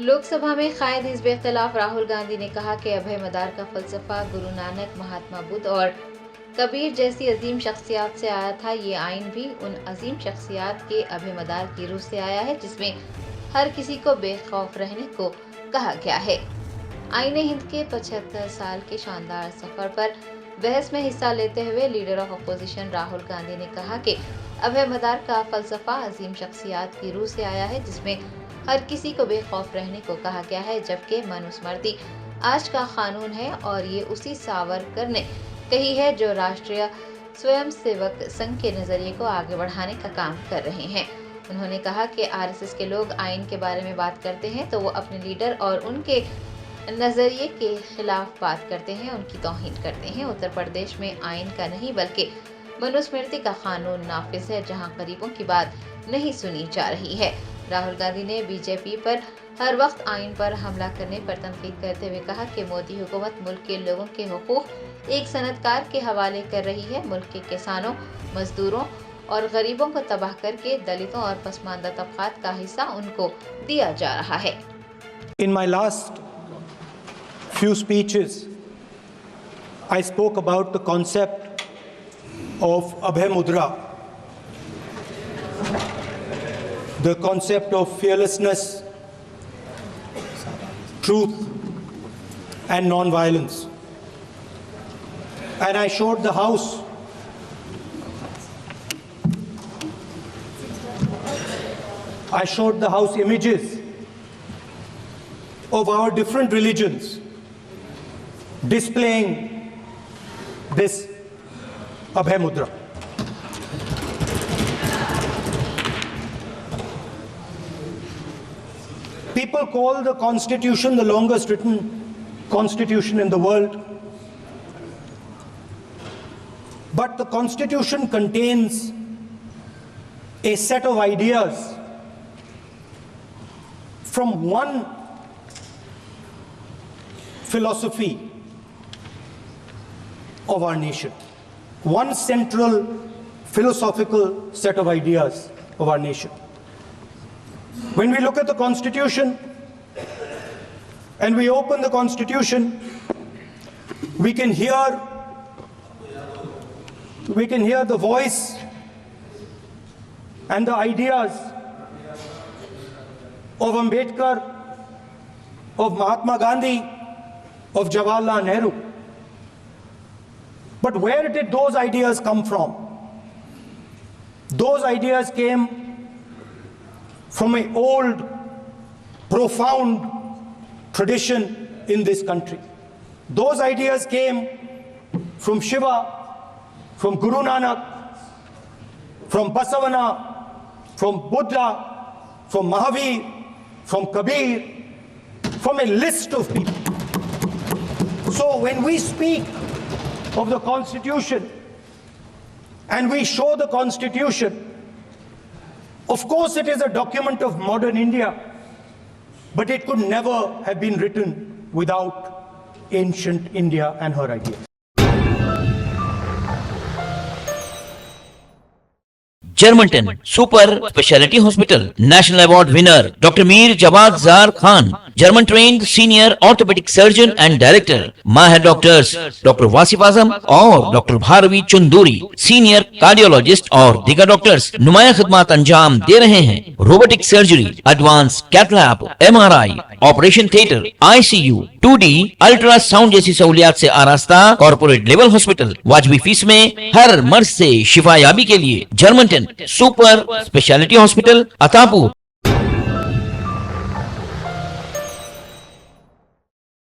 لوک سبھا میں قائد حزب اختلاف راہل گاندھی نے کہا کہ ابھے مدار کا فلسفہ گرو نانک، مہاتما بدھ اور کبیر جیسی عظیم شخصیات سے آیا تھا۔ یہ آئین بھی ان عظیم شخصیات کے ابھے مدار کی روح سے آیا ہے جس میں ہر کسی کو بے خوف رہنے کو کہا گیا ہے۔ آئین ہند کے 75 سال کے شاندار سفر پر بحث میں حصہ لیتے ہوئے leader of opposition Rahul Gandhi نے کہا کہ ابھے مدار کا فلسفہ عظیم شخصیات کی روح سے آیا ہے جس میں ہر کسی کو بے خوف رہنے کو کہا گیا ہے، جبکہ منوسمرتی آج کا قانون ہے اور یہ اسی ساورکر نے کہی ہے جو راشٹریہ سویم سیوک سنگھ کے نظریے کو آگے بڑھانے کا کام کر رہے ہیں۔ انہوں نے کہا کہ RSS کے لوگ آئین کے بارے میں بات کرتے ہیں تو وہ اپنے لیڈر اور ان کے نظریے کے خلاف بات کرتے ہیں، ان کی توہین کرتے ہیں۔ اتر پردیش میں آئین کا نہیں بلکہ منوسمرتی کا قانون نافذ ہے جہاں غریبوں کی بات نہیں سنی جا رہی ہے۔ راہل گاندھی نے BJP پر ہر وقت آئین پر حملہ کرنے پر تنقید کرتے ہوئے کہا کہ مودی حکومت ملک کے لوگوں کے حقوق ایک صنعت کار کے حوالے کر رہی ہے۔ ملک کے کسانوں، مزدوروں اور غریبوں کو تباہ کر کے دلتوں اور پسماندہ طبقات کا حصہ ان کو دیا جا رہا ہے۔ In my last few speeches, I spoke about the concept of Abhay Mudra, the concept of fearlessness, truth, and non-violence. And I showed the House images of our different religions displaying this Abhay Mudra. People call the Constitution the longest written constitution in the world. But the Constitution contains a set of ideas from one philosophy of our nation, one central philosophical set of ideas of our nation. When we look at the Constitution and we open the Constitution, we can hear the voice and the ideas of Ambedkar, of Mahatma Gandhi, of Jawaharlal Nehru. But where did those ideas come from? Those ideas came from an old, profound tradition in this country. Those ideas came from Shiva, from Guru Nanak, from Basavana, from Buddha, from Mahavir, from Kabir, from a list of people. So when we speak of the Constitution and we show the Constitution, of course it is a document of modern India, but it could never have been written without ancient India and her ideas. Germantown Super Speciality Hospital, National Award winner Dr. Mir Jawad Zar Khan, German trained senior orthopedic surgeon and director, Mahir doctors Dr. Wasif Azam और Dr. Bharvi Chunduri, senior cardiologist और दीगर doctors नुमाया खिदमत अंजाम दे रहे हैं। Robotic surgery, advance cath lab, MRI, operation theatre, ICU, 2D ultrasound जैसी सहूलियात से आरास्ता कॉर्पोरेट लेवल हॉस्पिटल, वाजबी फीस में हर मर्ज से शिफायाबी के लिए Germanten super speciality hospital, Attapur.